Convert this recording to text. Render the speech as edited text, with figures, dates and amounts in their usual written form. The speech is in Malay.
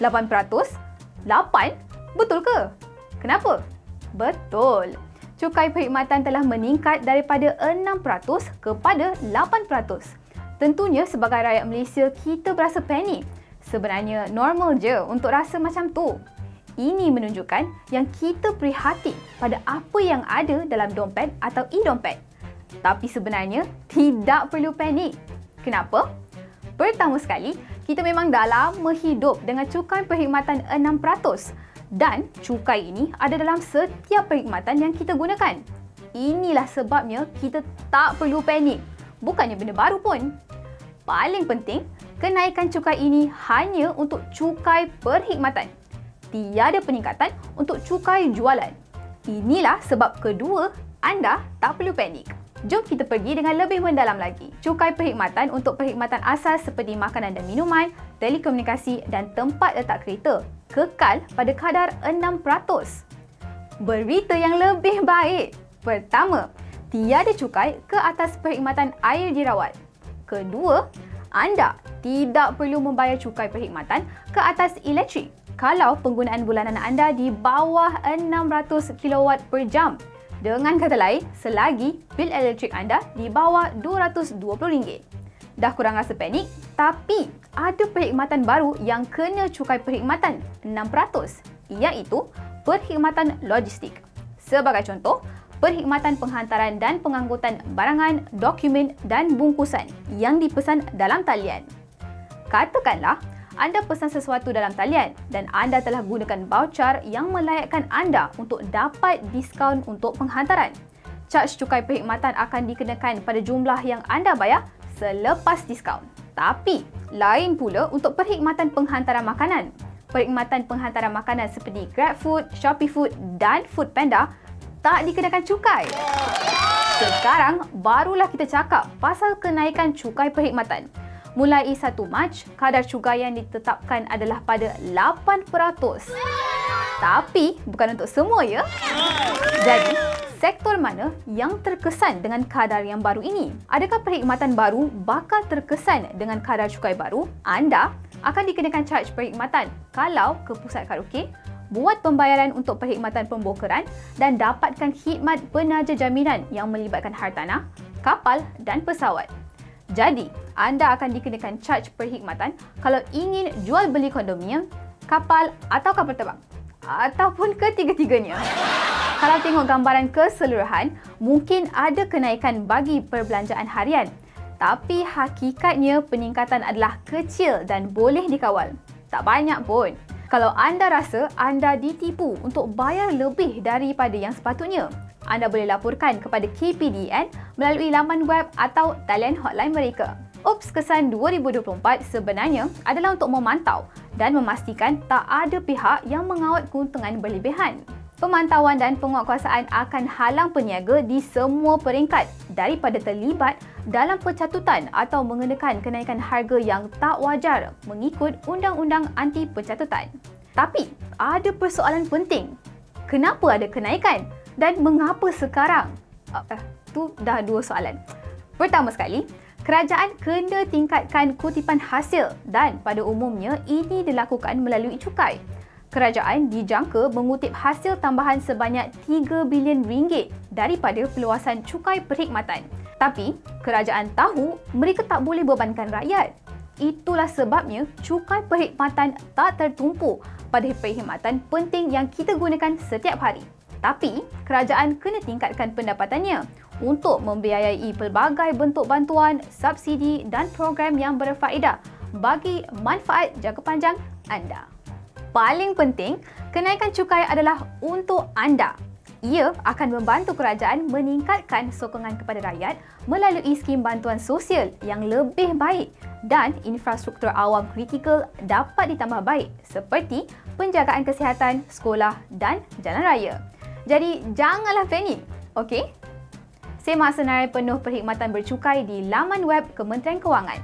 8%? 8? Betul ke? Kenapa? Betul. Cukai perkhidmatan telah meningkat daripada 6% kepada 8%. Tentunya sebagai rakyat Malaysia, kita berasa panik. Sebenarnya normal je untuk rasa macam tu. Ini menunjukkan yang kita prihatin pada apa yang ada dalam dompet atau e-dompet. Tapi sebenarnya tidak perlu panik. Kenapa? Pertama sekali, kita memang dah lama hidup dengan cukai perkhidmatan 6%. Dan cukai ini ada dalam setiap perkhidmatan yang kita gunakan. Inilah sebabnya kita tak perlu panik. Bukannya benda baru pun. Paling penting, kenaikan cukai ini hanya untuk cukai perkhidmatan. Tiada peningkatan untuk cukai jualan. Inilah sebab kedua, anda tak perlu panik. Jom kita pergi dengan lebih mendalam lagi. Cukai perkhidmatan untuk perkhidmatan asas seperti makanan dan minuman, telekomunikasi dan tempat letak kereta kekal pada kadar 6%. Berita yang lebih baik. Pertama, tiada cukai ke atas perkhidmatan air dirawat. Kedua, anda tidak perlu membayar cukai perkhidmatan ke atas elektrik kalau penggunaan bulanan anda di bawah 600 kilowatt per jam. Dengan kata lain, selagi bil elektrik anda di bawah RM220. Dah kurang rasa panik, tapi ada perkhidmatan baru yang kena cukai perkhidmatan 6%, iaitu perkhidmatan logistik. Sebagai contoh, perkhidmatan penghantaran dan pengangkutan barangan, dokumen dan bungkusan yang dipesan dalam talian. Katakanlah, anda pesan sesuatu dalam talian dan anda telah gunakan voucher yang melayakkan anda untuk dapat diskaun untuk penghantaran. Caj cukai perkhidmatan akan dikenakan pada jumlah yang anda bayar selepas diskaun. Tapi, lain pula untuk perkhidmatan penghantaran makanan. Perkhidmatan penghantaran makanan seperti GrabFood, Shopee Food dan Foodpanda tak dikenakan cukai. Sekarang, barulah kita cakap pasal kenaikan cukai perkhidmatan. Mulai 1 Mac, kadar cukai yang ditetapkan adalah pada 8%. Tapi, bukan untuk semua ya. Jadi, sektor mana yang terkesan dengan kadar yang baru ini? Adakah perkhidmatan baru bakal terkesan dengan kadar cukai baru? Anda akan dikenakan caj perkhidmatan kalau ke pusat karaoke, buat pembayaran untuk perkhidmatan pembokeran dan dapatkan khidmat penaja jaminan yang melibatkan hartanah, kapal dan pesawat. Jadi, anda akan dikenakan caj perkhidmatan kalau ingin jual beli kondominium, kapal atau kapal terbang. Ataupun ketiga-tiganya. Kalau tengok gambaran keseluruhan, mungkin ada kenaikan bagi perbelanjaan harian. Tapi hakikatnya peningkatan adalah kecil dan boleh dikawal. Tak banyak pun. Kalau anda rasa anda ditipu untuk bayar lebih daripada yang sepatutnya, anda boleh laporkan kepada KPDN melalui laman web atau talian hotline mereka. UPS Kesan 2024 sebenarnya adalah untuk memantau dan memastikan tak ada pihak yang mengawat keuntungan berlebihan. Pemantauan dan penguatkuasaan akan halang peniaga di semua peringkat daripada terlibat dalam pencatutan atau mengenakan kenaikan harga yang tak wajar mengikut Undang-Undang Anti Pencatutan. Tapi, ada persoalan penting. Kenapa ada kenaikan? Dan mengapa sekarang? Tu dah 2 soalan. Pertama sekali, kerajaan kena tingkatkan kutipan hasil dan pada umumnya ini dilakukan melalui cukai. Kerajaan dijangka mengutip hasil tambahan sebanyak RM3 bilion daripada peluasan cukai perkhidmatan. Tapi, kerajaan tahu mereka tak boleh bebankan rakyat. Itulah sebabnya cukai perkhidmatan tak tertumpu pada perkhidmatan penting yang kita gunakan setiap hari. Tapi, kerajaan kena tingkatkan pendapatannya untuk membiayai pelbagai bentuk bantuan, subsidi dan program yang berfaedah bagi manfaat jangka panjang anda. Paling penting, kenaikan cukai adalah untuk anda. Ia akan membantu kerajaan meningkatkan sokongan kepada rakyat melalui skim bantuan sosial yang lebih baik dan infrastruktur awam kritikal dapat ditambah baik seperti penjagaan kesihatan, sekolah dan jalan raya. Jadi, janganlah panik, okey? Semak senarai penuh perkhidmatan bercukai di laman web Kementerian Kewangan.